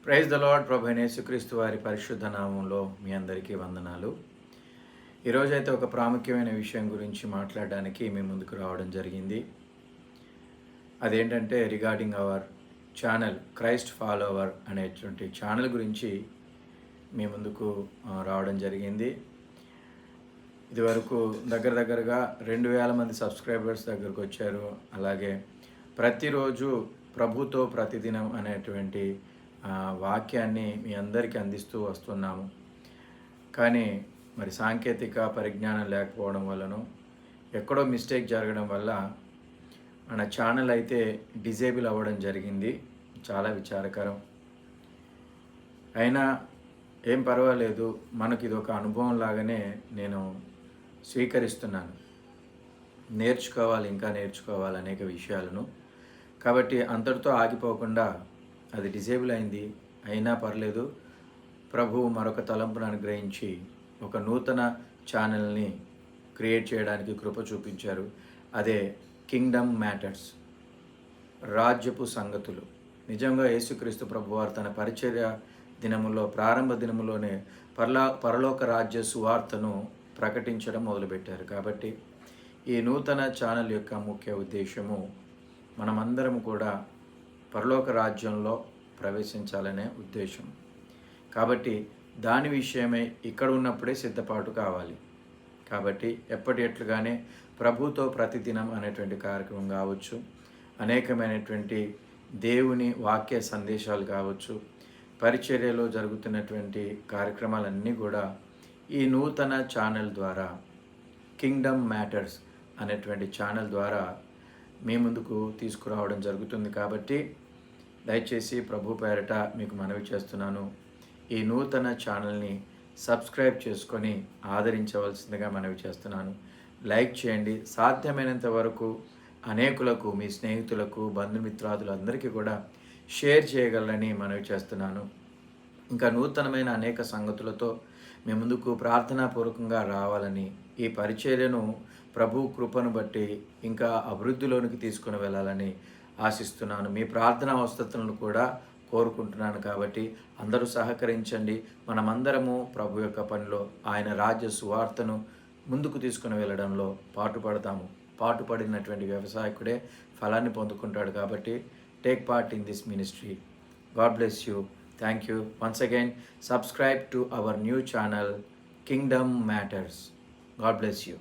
Praise the lord. ప్రభు అయిన యేసుక్రీస్తు వారి పరిశుద్ధ నామంలో మీ అందరికీ వందనాలు. ఈరోజైతే ఒక ప్రాముఖ్యమైన విషయం గురించి మాట్లాడడానికి మీ ముందుకు రావడం జరిగింది. అదేంటంటే regarding our channel Christ follower అనేటువంటి ఛానల్ గురించి మీ ముందుకు రావడం జరిగింది. ఇదివరకు దగ్గరగా 2000 మంది సబ్స్క్రైబర్స్ దగ్గరకు వచ్చారు. అలాగే ప్రతిరోజు ప్రభుతో ప్రతిదినం అనేటువంటి వాక్యాన్ని మీ అందరికీ అందిస్తూ వస్తున్నాము. కానీ మరి సాంకేతిక పరిజ్ఞానం లేకపోవడం వలన ఎక్కడో మిస్టేక్ జరగడం వల్ల మన ఛానల్ అయితే డిజేబుల్ అవ్వడం జరిగింది. చాలా విచారకరం. అయినా ఏం పర్వాలేదు, మనకి ఇది ఒక అనుభవం లాగానే నేను స్వీకరిస్తున్నాను. ఇంకా నేర్చుకోవాలి అనేక విషయాలను. కాబట్టి అంతటితో ఆగిపోకుండా అది డిజేబుల్ అయింది, అయినా పర్లేదు, ప్రభువు మరొక తలంపును అనుగ్రహించి ఒక నూతన ఛానల్ని క్రియేట్ చేయడానికి కృప చూపించారు. అదే కింగ్డమ్ మ్యాటర్స్, రాజ్యపు సంగతులు. నిజంగా యేసుక్రీస్తు ప్రభువారు తన పరిచర్య దినములో, ప్రారంభ దినములోనే పరలోక రాజ్య సువార్తను ప్రకటించడం మొదలుపెట్టారు. కాబట్టి ఈ నూతన ఛానల్ యొక్క ముఖ్య ఉద్దేశము మనమందరం కూడా పరలోక రాజ్యంలో ప్రవేశించాలనే ఉద్దేశం. కాబట్టి దాని విషయమై ఇక్కడ ఉన్నప్పుడే సిద్ధపాటు కావాలి. కాబట్టి ఎప్పటిట్లుగానే ప్రభుతో ప్రతిదినం అనేటువంటి కార్యక్రమం కావచ్చు, అనేకమైనటువంటి దేవుని వాక్య సందేశాలు కావచ్చు, పరిచర్యలో జరుగుతున్నటువంటి కార్యక్రమాలన్నీ కూడా ఈ నూతన ఛానల్ ద్వారా, కింగ్డమ్ మ్యాటర్స్ అనేటువంటి ఛానల్ ద్వారా మీ ముందుకు తీసుకురావడం జరుగుతుంది. కాబట్టి దయచేసి ప్రభు పేరట మీకు మనవి చేస్తున్నాను, ఈ నూతన ఛానల్ని సబ్స్క్రైబ్ చేసుకొని ఆదరించవలసిందిగా మనవి చేస్తున్నాను. లైక్ చేయండి. సాధ్యమైనంత వరకు అనేకులకు, మీ స్నేహితులకు, బంధుమిత్రాదులందరికీ కూడా షేర్ చేయగలరని మనవి చేస్తున్నాను. ఇంకా నూతనమైన అనేక సంగతులతో మీ ముందుకు ప్రార్థనాపూర్వకంగా రావాలని, ఈ పరిచర్యను ప్రభు కృపను బట్టి ఇంకా అభివృద్ధిలోనికి తీసుకుని వెళ్ళాలని ఆశిస్తున్నాను. మీ ప్రార్థనా అవసరతలను కూడా కోరుకుంటున్నాను. కాబట్టి అందరూ సహకరించండి. మనమందరము ప్రభు యొక్క పనిలో, ఆయన రాజ్య సువార్తను ముందుకు తీసుకుని వెళ్ళడంలో పాటుపడతాము. పాటుపడినటువంటి వ్యవసాయకుడే ఫలాన్ని పొందుకుంటాడు. కాబట్టి take part in this ministry. God bless you. Thank you. Once again subscribe to our new channel Kingdom Matters. God bless you.